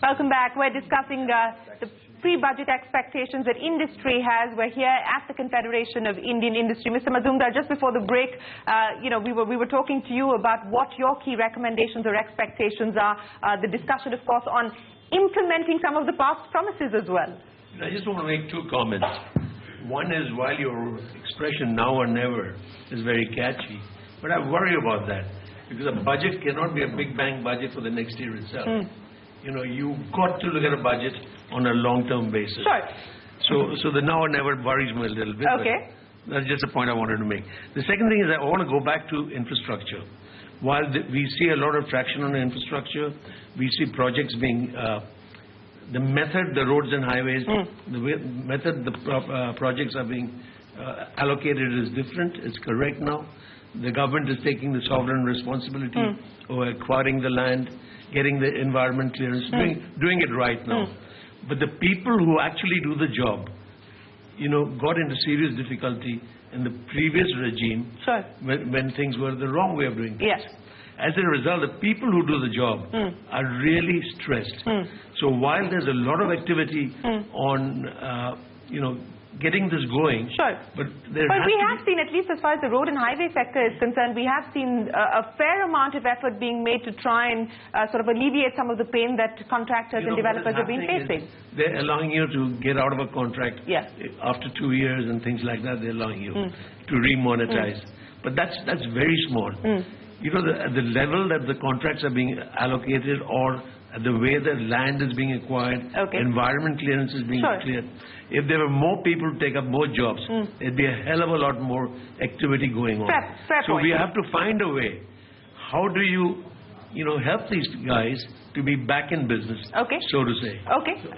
Welcome back. We're discussing the pre-budget expectations that industry has. We're here at the Confederation of Indian Industry. Mr. Mazumdar, just before the break, we were talking to you about what your key recommendations or expectations are. The discussion, of course, on implementing some of the past promises as well. I just want to make two comments. One is, while your expression now or never is very catchy, but I worry about that, because a budget cannot be a big bang budget for the next year itself. You know, you've got to look at a budget on a long-term basis. Sure. So the now or never worries me a little bit. Okay. That's just a point I wanted to make. The second thing is I want to go back to infrastructure. While we see a lot of traction on infrastructure, we see projects being, the method, the roads and highways, the method the projects are being allocated is different. It's correct now. The government is taking the sovereign responsibility of acquiring the land, getting the environment clearance, doing it right now. But the people who actually do the job, you know, got into serious difficulty in the previous regime when things were the wrong way of doing things. Yes. As a result, the people who do the job are really stressed. So while there's a lot of activity on, you know, getting this going, but we have seen, at least as far as the road and highway sector is concerned, we have seen a fair amount of effort being made to try and sort of alleviate some of the pain that contractors and developers have been facing. They're allowing you to get out of a contract after 2 years and things like that. They're allowing you to remonetize. But that's very small. You know, the level that the contracts are being allocated, or the way the land is being acquired, environment clearance is being cleared. If there were more people to take up more jobs, there'd be a hell of a lot more activity going on. So we have to find a way. How do you help these guys to be back in business, so to say?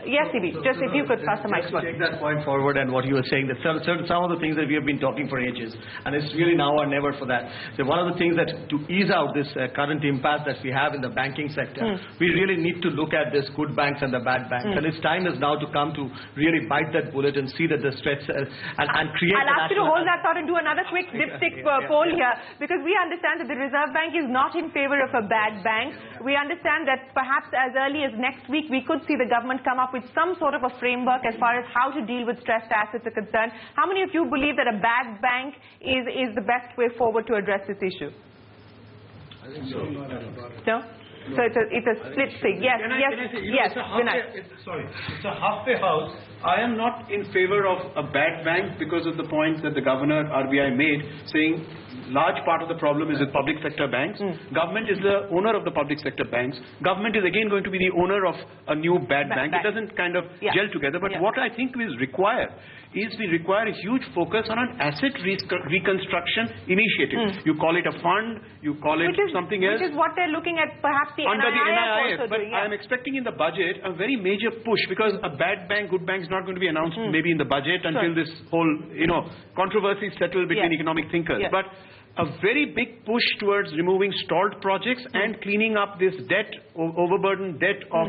Yes, Ibi. Just if you could pass the mic. Just to take that point forward, and what you were saying, that some of the things that we have been talking for ages, and it's really now or never for that. So one of the things that, to ease out this current impasse that we have in the banking sector, we really need to look at this good banks and the bad banks. And its time is now to come to really bite that bullet and see that the stretch and create. I'll ask you to hold that thought and do another quick dipstick poll here, because we understand that the Reserve Bank is not in favor of a bad bank. We understand that perhaps as early as next week we could see the government come up with some sort of a framework as far as how to deal with stressed assets are concerned. How many of you believe that a bad bank is the best way forward to address this issue? I think so. No? So it's a split thing. Yes, yes. It's a halfway house. I am not in favor of a bad bank because of the points that the governor RBI made, saying large part of the problem is with public sector banks. Government is the owner of the public sector banks. Government is again going to be the owner of a new bad bank. It doesn't kind of gel together. But what I think is required is we require a huge focus on an asset reconstruction initiative. You call it a fund, you call it something else. Which is what they're looking at, perhaps the under the NIIF. But I am expecting in the budget a very major push, because a bad bank, good bank is not going to be announced maybe in the budget until this whole, controversy settled between economic thinkers. But a very big push towards removing stalled projects and cleaning up this debt, overburdened debt of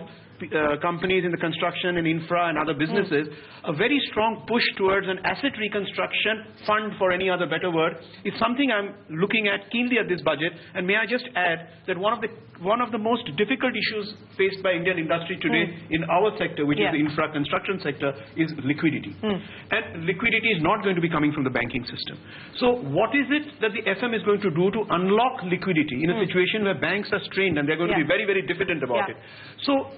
companies in the construction and infra and other businesses. A very strong push towards an asset reconstruction fund, for any other better word, is something I'm looking at keenly at this budget. And may I just add that one of the most difficult issues faced by Indian industry today in our sector, which is the infra construction sector, is liquidity. And liquidity is not going to be coming from the banking system. So what is it that the FM is going to do to unlock liquidity in a situation where banks are strained and they're going to be very, very diffident about it? So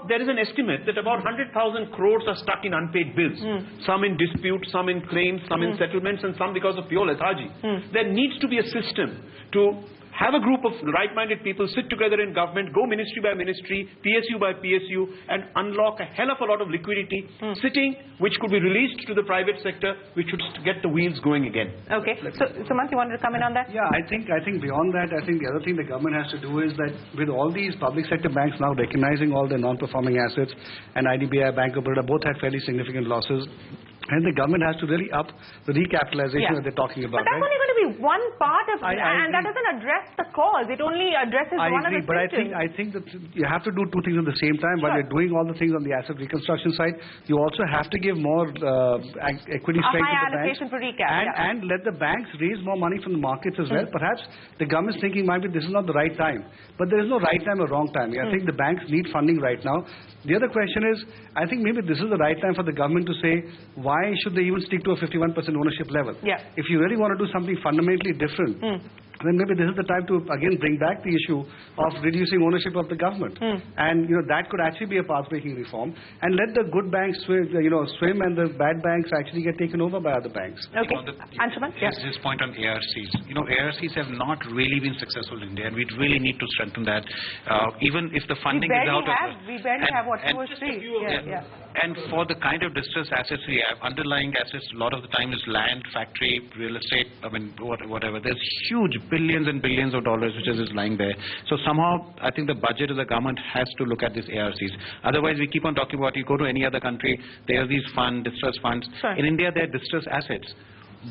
there is an estimate that about 100,000 crores are stuck in unpaid bills. Some in dispute, some in claims, some in settlements, and some because of pure lethargy. There needs to be a system to have a group of right-minded people sit together in government, go ministry by ministry, PSU by PSU, and unlock a hell of a lot of liquidity sitting, which could be released to the private sector, which should get the wheels going again. Okay. So Sumant, you wanted to comment on that? Yeah, I think beyond that, I think the other thing the government has to do is that with all these public sector banks now recognizing all their non-performing assets, and IDBI, Bank of Baroda both had fairly significant losses, and the government has to really up the recapitalization that they're talking about. But that's only going to be only one part of it, and that doesn't address the cause. It only addresses one of the symptoms. But I think that you have to do two things at the same time. While you're doing all the things on the asset reconstruction side, you also have to give more equity strength to the banks. For recap, and let the banks raise more money from the markets as well. Perhaps the government's thinking might be this is not the right time. But there is no right time or wrong time. I think the banks need funding right now. The other question is, I think maybe this is the right time for the government to say, why should they even stick to a 51% ownership level? If you really want to do something fundamentally different, then maybe this is the time to again bring back the issue of reducing ownership of the government. And that could actually be a path-breaking reform. And let the good banks swim and the bad banks actually get taken over by other banks. Okay. Anshuman? Yes. This point on ARCs. ARCs have not really been successful in India, and we really need to strengthen that. Even if the funding is out of we barely have what, 2 or 3. And for the kind of distressed assets we have, underlying assets a lot of the time is land, factory, real estate, whatever. There's huge billions and billions of dollars which is lying there. So somehow I think the budget of the government has to look at these ARCs. Otherwise we keep on talking about, you go to any other country, there are these distressed funds. In India there are distressed assets,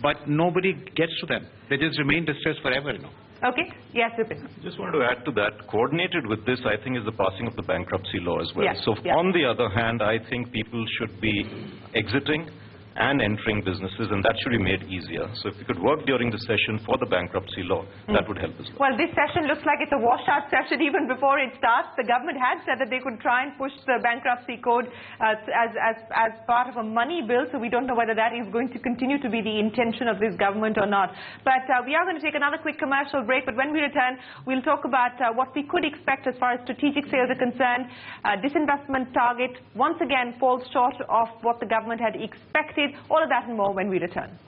but nobody gets to them. They just remain distressed forever. Okay. Yes, Vipin. Just wanted to add to that. Coordinated with this, I think, is the passing of the bankruptcy law as well. So on the other hand, I think people should be exiting and entering businesses, and that should be made easier. So if we could work during the session for the bankruptcy law, that would help as well. Well, this session looks like it's a washout session even before it starts. The government had said that they could try and push the bankruptcy code as part of a money bill, so we don't know whether that is going to continue to be the intention of this government or not. But we are going to take another quick commercial break, but when we return, we'll talk about what we could expect as far as strategic sales are concerned. Disinvestment target once again falls short of what the government had expected. All of that and more when we return.